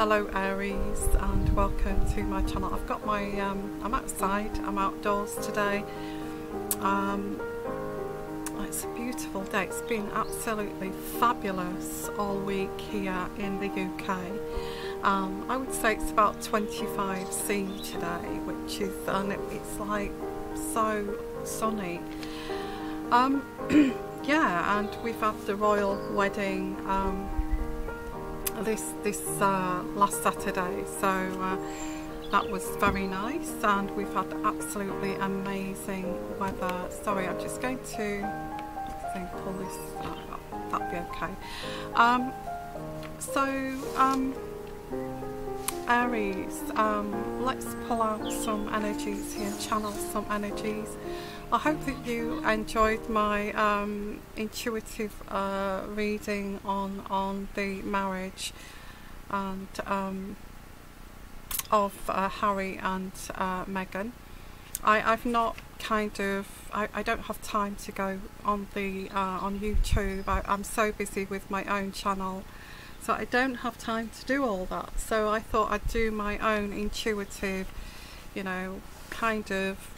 Hello Aries, and welcome to my channel. I've got my I'm outside, I'm outdoors today. It's a beautiful day. It's been absolutely fabulous all week here in the UK. I would say it's about 25°C today, which is it's like so sunny. Yeah, and we've had the royal wedding this last Saturday, so that was very nice, and we've had absolutely amazing weather. Sorry, I'm just going to pull this that'll be okay. Aries, let's pull out some energies here, channel some energies. I hope that you enjoyed my intuitive reading on the marriage and of Harry and Meghan. I've not I don't have time to go on the on YouTube. I'm so busy with my own channel, so I don't have time to do all that. So I thought I'd do my own intuitive, you know, kind of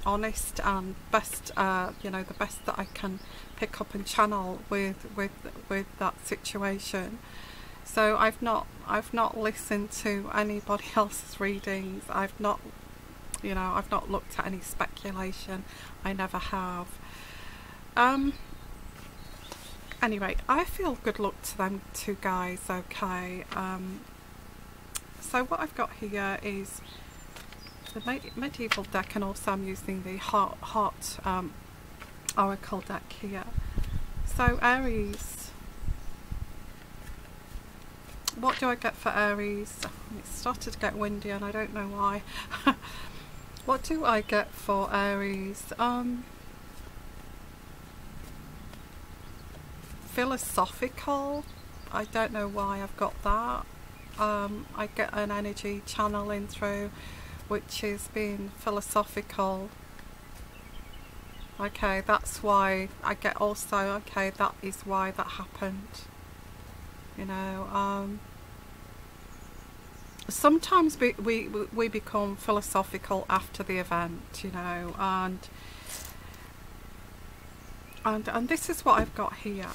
honest and best, you know, the best that I can pick up and channel with that situation. So I've not listened to anybody else's readings. I've not looked at any speculation. I never have. Anyway, I feel good luck to them two guys, okay. So what I've got here is the medieval deck, and also I'm using the heart oracle deck here. So Aries, what do I get for Aries? It started to get windy and I don't know why. What do I get for Aries? Philosophical. I don't know why I've got that. I get an energy channeling through which is being philosophical. Okay, that's why I get also, okay, that is why that happened. You know, sometimes we become philosophical after the event, you know, and this is what I've got here.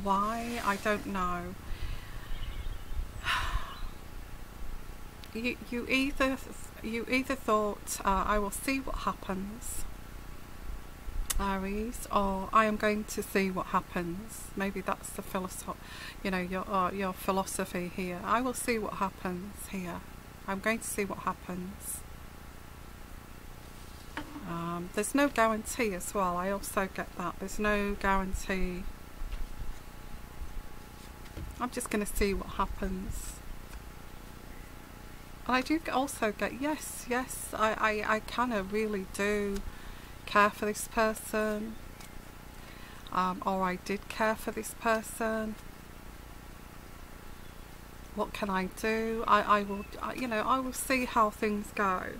Why? I don't know. You either thought I will see what happens, Aries, or I am going to see what happens. Maybe that's the you know, your philosophy here. I will see what happens here. I'm going to see what happens. There's no guarantee as well. I also get that. There's no guarantee. I'm just going to see what happens. And I do also get, yes, I kind of really do care for this person, or I did care for this person. What can I do? I will, you know, I will see how things go.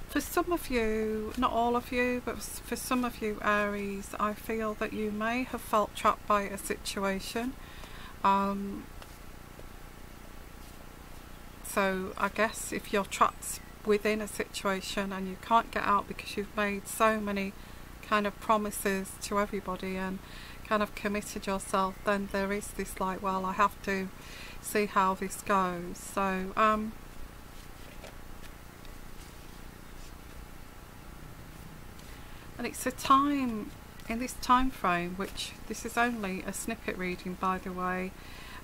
For some of you, not all of you, but for some of you Aries, I feel that you may have felt trapped by a situation. So I guess if you're trapped within a situation and you can't get out because you've made so many kind of promises to everybody and kind of committed yourself, then there is this like, well, I have to see how this goes. So and it's a time, in this time frame, which this is only a snippet reading, by the way,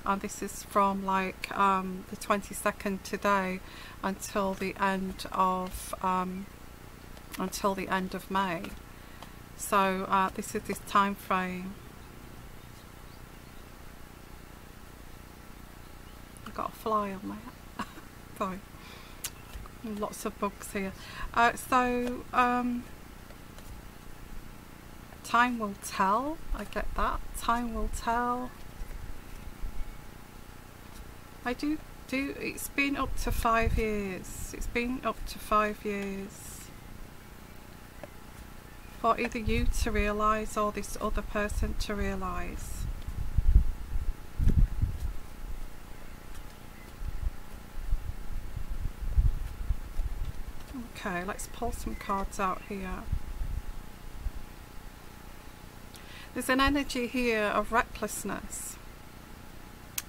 and this is from like the 22nd today until the end of May. So this is this time frame. I've got a fly on my head. Sorry, lots of bugs here. Time will tell. I get that. Time will tell. I do. It's been up to 5 years. It's been up to 5 years. for either you to realise or this other person to realise. Okay, let's pull some cards out here. There's an energy here of recklessness,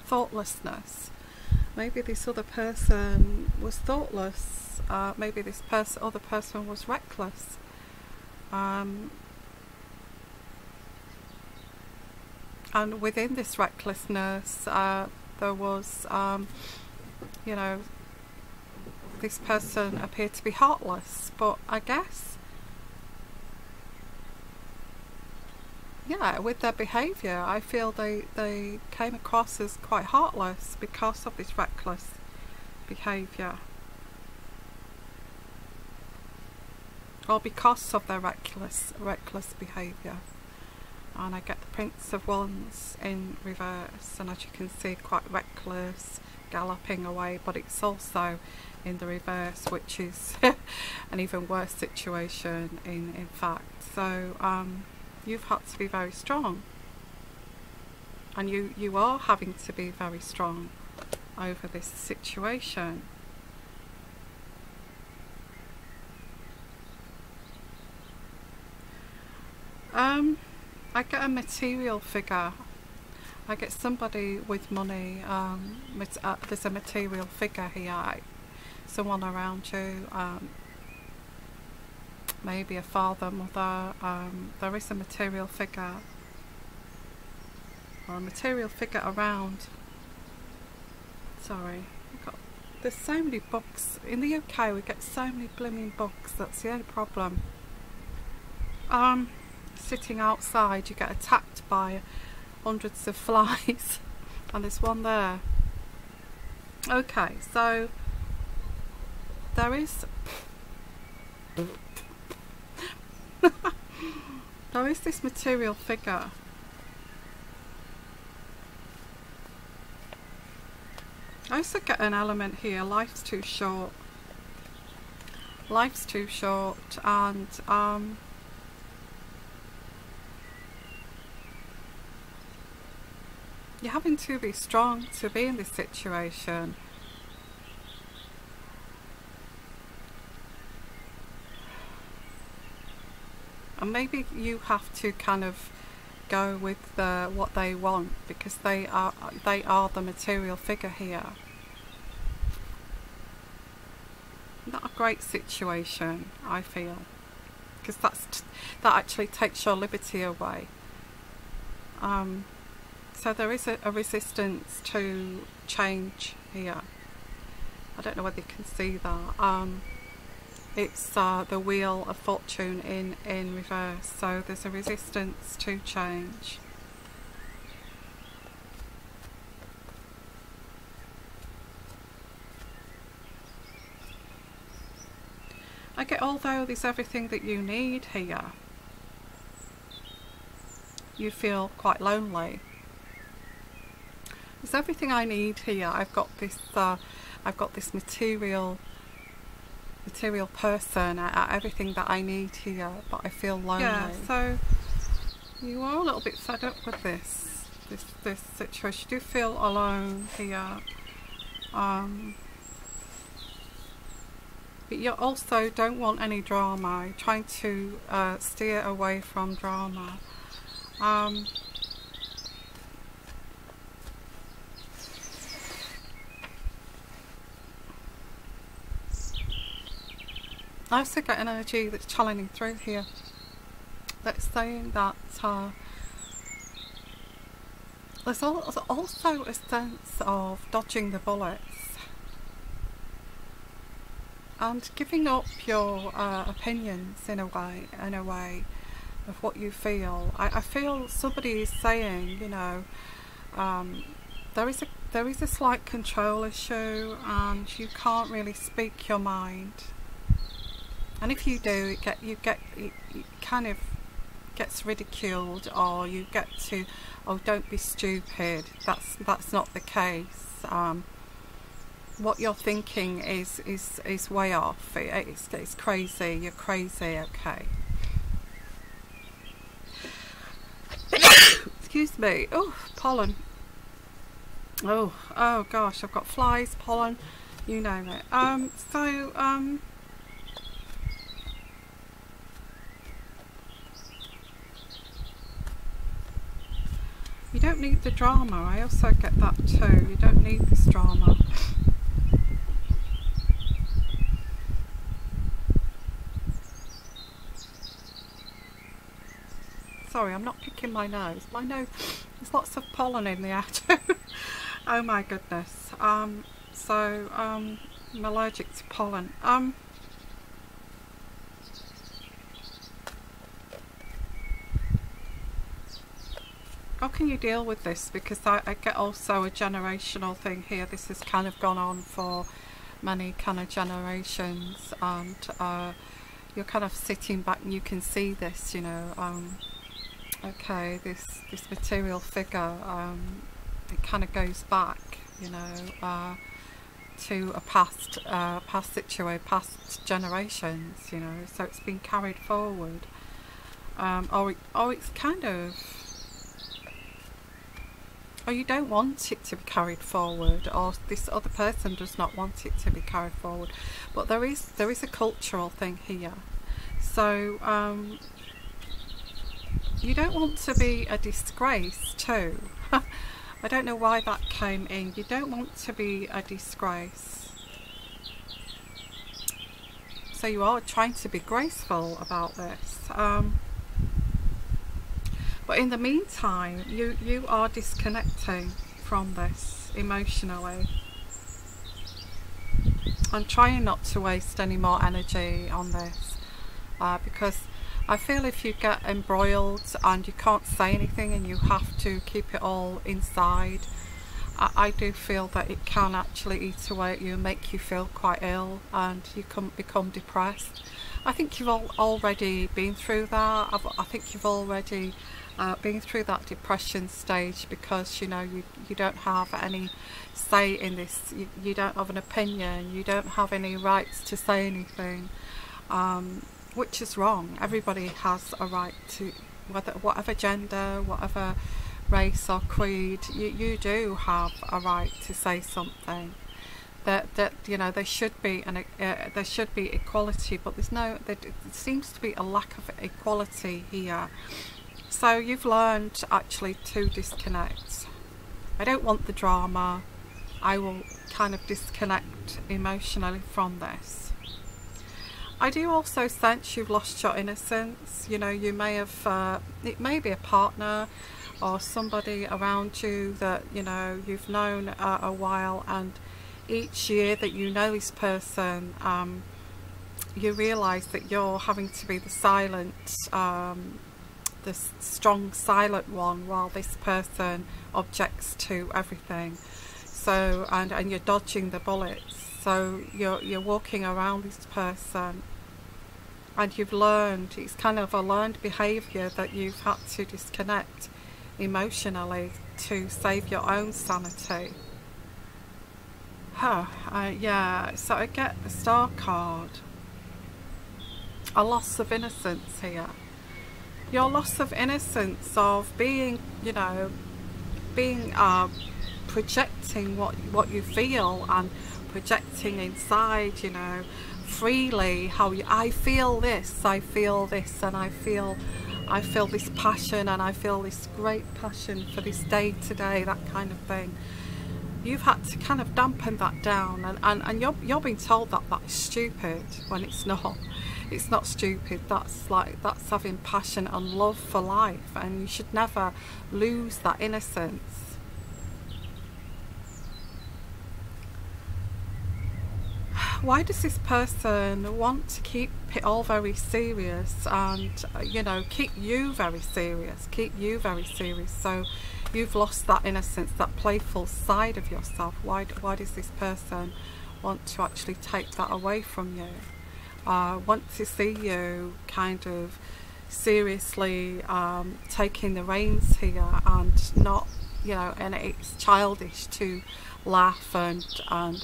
thoughtlessness. Maybe this other person was thoughtless. Maybe this other person was reckless. And within this recklessness, there was, you know, this person appeared to be heartless. But I guess, yeah, with their behaviour, I feel they came across as quite heartless because of this reckless behaviour. Or because of their reckless behaviour. And I get the Prince of Wands in reverse, and as you can see, quite reckless, galloping away, but it's also in the reverse, which is an even worse situation in fact. So you've had to be very strong, and you are having to be very strong over this situation. I get a material figure. I get somebody with money. There's a material figure here. Someone around you. Maybe a father, mother. There is a material figure. Or a material figure around. Sorry. There's so many books. In the UK we get so many blooming books. That's the only problem. Sitting outside, you get attacked by hundreds of flies, and there's one there. Okay, so there is there is this material figure. I also get an element here, life's too short. Life's too short, and you're having to be strong to be in this situation. And maybe you have to kind of go with what they want, because they are the material figure here. Not a great situation, I feel, because that actually takes your liberty away. So there is a resistance to change here. I don't know whether you can see that. It's the Wheel of Fortune in reverse. So there's a resistance to change. I get, although there's everything that you need here, you feel quite lonely. There's everything I need here. I've got this material person, everything that I need here, but I feel lonely. Yeah, so you are a little bit fed up with this situation. You do feel alone here. But you also don't want any drama. You're trying to steer away from drama. I also get an energy that's channeling through here, that's saying that there's also a sense of dodging the bullets and giving up your opinions in a way of what you feel. I feel somebody is saying, you know, there is a slight control issue, and you can't really speak your mind. And if you do, it kind of gets ridiculed, or you get to, oh, don't be stupid. That's not the case. What you're thinking is way off. It's crazy. You're crazy. Okay. excuse me. Oh, pollen. Oh gosh, I've got flies, pollen, you name it. You don't need the drama. I also get that too. You don't need this drama. Sorry, I'm not picking my nose. My nose, there's lots of pollen in the air too. Oh my goodness. I'm allergic to pollen. How can you deal with this? Because I get also a generational thing here. This has kind of gone on for many kind of generations, and you're kind of sitting back and you can see this, you know. Okay, this material figure, it kind of goes back, you know, to a past situation, past generations, you know. So it's been carried forward, or it's kind of, or you don't want it to be carried forward, or this other person does not want it to be carried forward. But there is a cultural thing here. So you don't want to be a disgrace too. I don't know why that came in. You don't want to be a disgrace. So you are trying to be graceful about this. But in the meantime, you are disconnecting from this emotionally. I'm trying not to waste any more energy on this, because I feel if you get embroiled and you can't say anything and you have to keep it all inside, I do feel that it can actually eat away at you and make you feel quite ill, and you can become depressed. I think you've already been through that. I think you've already been through that depression stage, because you know you don't have any say in this. You don't have an opinion. You don't have any rights to say anything. Which is wrong. Everybody has a right to, whatever gender, whatever race or creed, you do have a right to say something. That you know, there should be equality, but there seems to be a lack of equality here. So you've learned actually to disconnect. I don't want the drama. I will kind of disconnect emotionally from this. I do also sense you've lost your innocence. You know, you may have, it may be a partner or somebody around you that, you know, you've known a while, and each year that you know this person, you realise that you're having to be the silent, the strong silent one, while this person objects to everything. So, and you're dodging the bullets. So you're walking around this person, and you've learned, it's kind of a learned behaviour that you've had to disconnect emotionally to save your own sanity. Yeah, so I get the Star card. A loss of innocence here. Your loss of innocence of being, you know, being projecting what you feel, and projecting inside, you know, freely how I feel this, and I feel this passion, and I feel this great passion for this day today, that kind of thing. You've had to kind of dampen that down, and you're being told that is stupid, when it's not. It's not stupid. That's having passion and love for life, and you should never lose that innocence. Why does this person want to keep it all very serious, and you know, keep you very serious, so you've lost that innocence, that playful side of yourself. Why does this person want to actually take that away from you? Want to see you kind of seriously taking the reins here, and not, you know, and it's childish to laugh and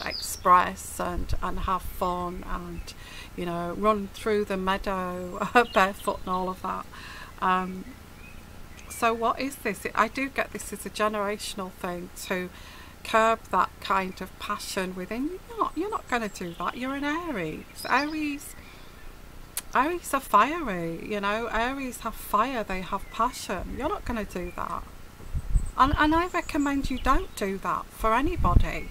express and have fun, and you know, run through the meadow barefoot and all of that. So what is this? I do get this as a generational thing to curb that kind of passion within. You're not going to do that. You're an Aries. Aries are fiery, you know. Aries have fire, they have passion. You're not going to do that. And I recommend you don't do that for anybody.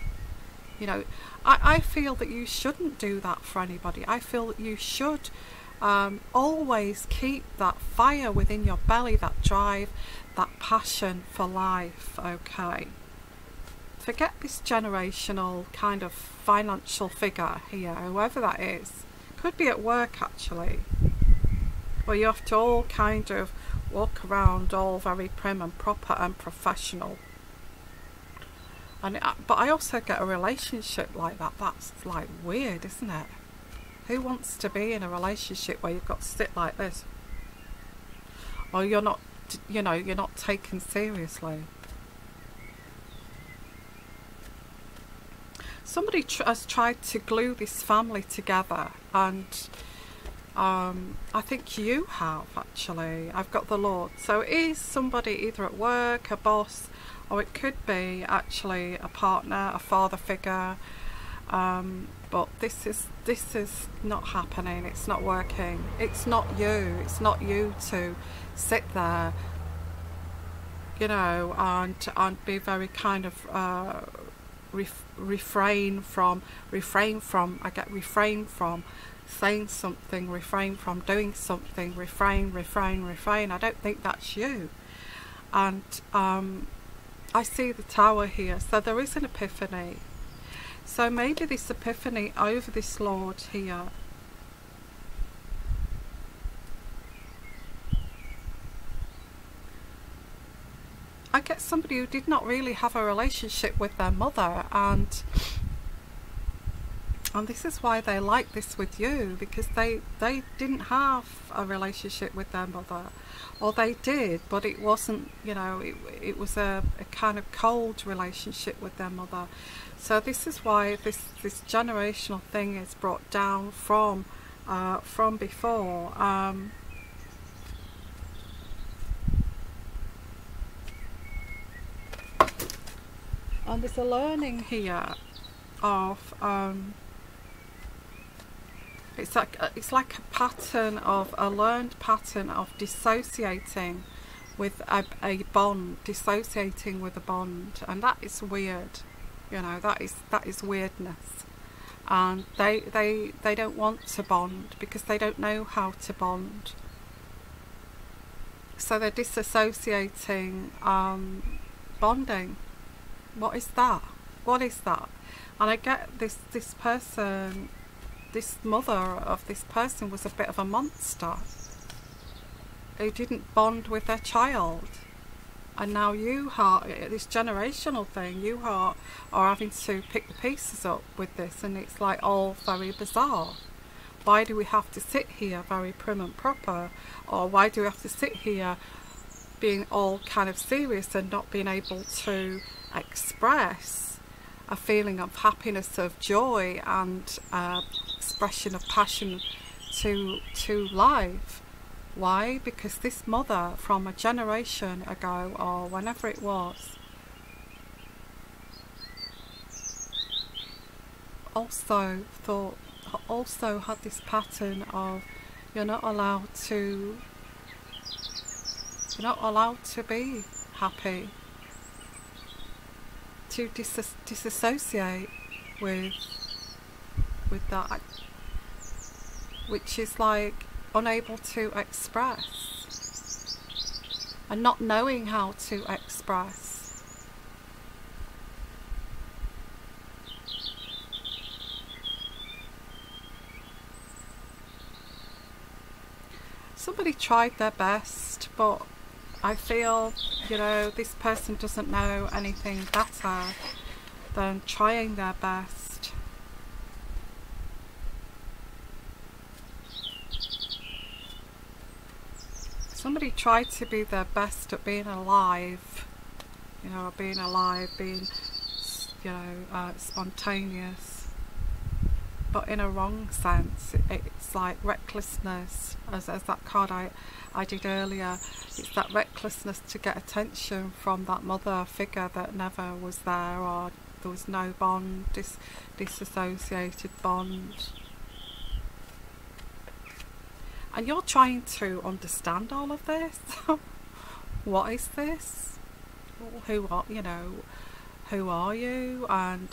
You know, I feel that you shouldn't do that for anybody. I feel that you should always keep that fire within your belly, that drive, that passion for life, okay? Forget this generational kind of financial figure here, whoever that is. Could be at work actually, where you have to all kind of walk around all very prim and proper and professional. And but I also get a relationship like that. That's like weird, isn't it? Who wants to be in a relationship where you've got to sit like this? Or you're not, you know, you're not taken seriously. Somebody has tried to glue this family together, and I think you have actually. I've got the Lord. So it is somebody either at work, a boss, or it could be actually a partner, a father figure. But this is not happening. It's not working. It's not you. It's not you to sit there, you know, and be very kind of refrain from saying something, refrain from doing something, refrain. I don't think that's you. And I see the Tower here, so there is an epiphany. So maybe this epiphany over this Lord here I get somebody who did not really have a relationship with their mother, and this is why they like this with you, because they didn't have a relationship with their mother, or they did, but it wasn't, you know, it was a kind of cold relationship with their mother. So this is why this generational thing is brought down from before. And there's a learning here of it's like a pattern of a learned pattern of dissociating with a bond, dissociating with a bond, and that is weird. You know, that is weirdness. And they don't want to bond because they don't know how to bond. So they're disassociating bonding. What is that? What is that? And I get this person, this mother of this person was a bit of a monster who didn't bond with their child. And now you are, this generational thing, you are having to pick the pieces up with this, and it's like all very bizarre. Why do we have to sit here very prim and proper? Or why do we have to sit here being all kind of serious and not being able to express a feeling of happiness, of joy, and expression of passion to life? Why? Because this mother from a generation ago, or whenever it was, also had this pattern of you're not allowed to be happy, to disassociate with that, which is like unable to express and not knowing how to express. Somebody tried their best, but I feel, you know, this person doesn't know anything better than trying their best. Somebody tried to be their best at being alive, you know, being alive, being, you know, spontaneous. but in a wrong sense. It's like recklessness, as that card I did earlier. It's that recklessness to get attention from that mother figure that never was there, or there was no bond, disassociated bond. And you're trying to understand all of this. What is this? Who are you, and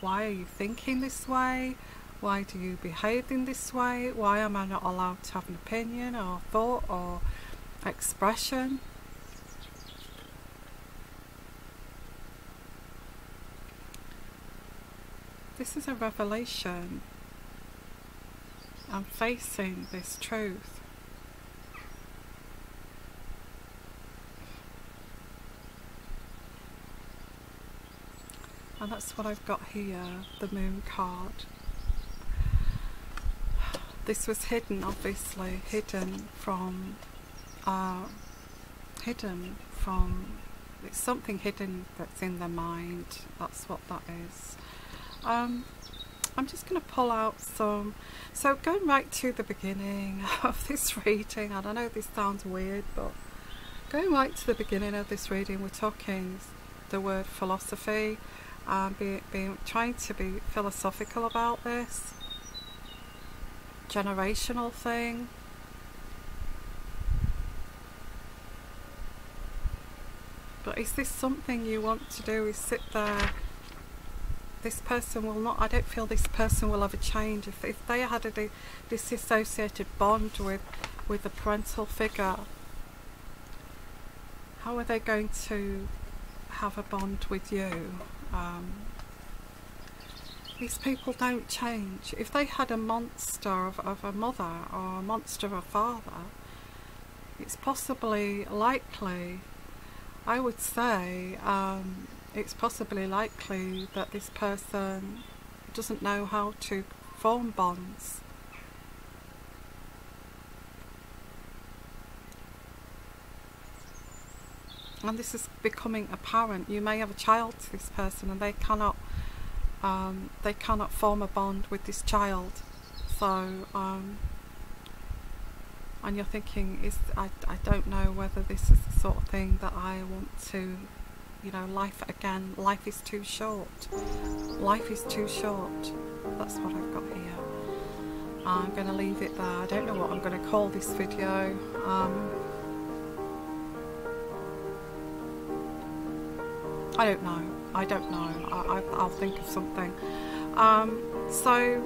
why are you thinking this way? Why do you behave in this way? Why am I not allowed to have an opinion or thought or expression? This is a revelation. I'm facing this truth. And that's what I've got here, the Moon card. This was hidden, obviously, hidden from, it's something hidden that's in their mind. That's what that is. I'm just going to pull out some, so going right to the beginning of this reading, and I know this sounds weird, but going right to the beginning of this reading, we're talking the word philosophy, trying to be philosophical about this generational thing. But is this something you want to do, is sit there? This person will not, I don't feel this person will ever change. If they had a disassociated bond with the parental figure, how are they going to have a bond with you? These people don't change. If they had a monster of a mother or a monster of a father, it's possibly likely, I would say, it's possibly likely that this person doesn't know how to form bonds. And this is becoming apparent. You may have a child to this person and they cannot form a bond with this child. So and you're thinking, I don't know whether this is the sort of thing that I want to, life is too short. Life is too short. That's what I've got here. I'm going to leave it there. I don't know what I'm going to call this video. I don't know. I'll think of something. So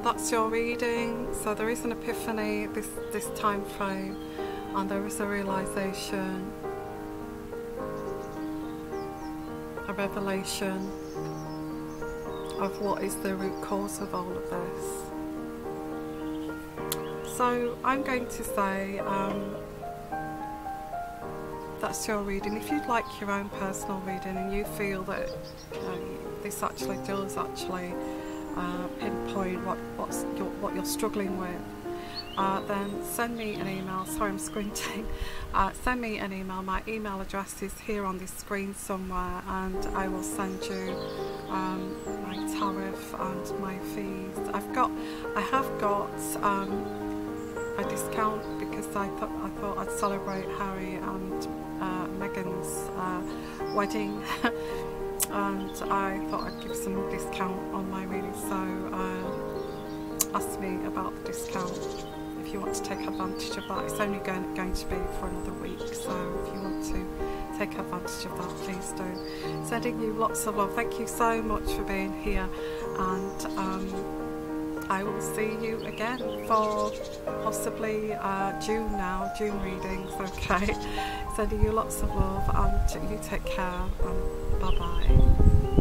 that's your reading. So there is an epiphany this time frame, and there is a realization, a revelation of what is the root cause of all of this. So I'm going to say that's your reading. If you'd like your own personal reading and you feel that this actually does pinpoint what you're struggling with, then send me an email. Sorry, I'm squinting. Send me an email. My email address is here on this screen somewhere, and I will send you my tariff and my fees. I have got a discount because I thought I'd celebrate Harry and Meghan's wedding, and I thought I'd give some discount on my reading. So ask me about the discount if you want to take advantage of that. It's only going to be for another week, so if you want to take advantage of that, please do. Sending you lots of love. Thank you so much for being here, and I will see you again for possibly June readings, okay? Sending you lots of love, and you take care, and bye bye.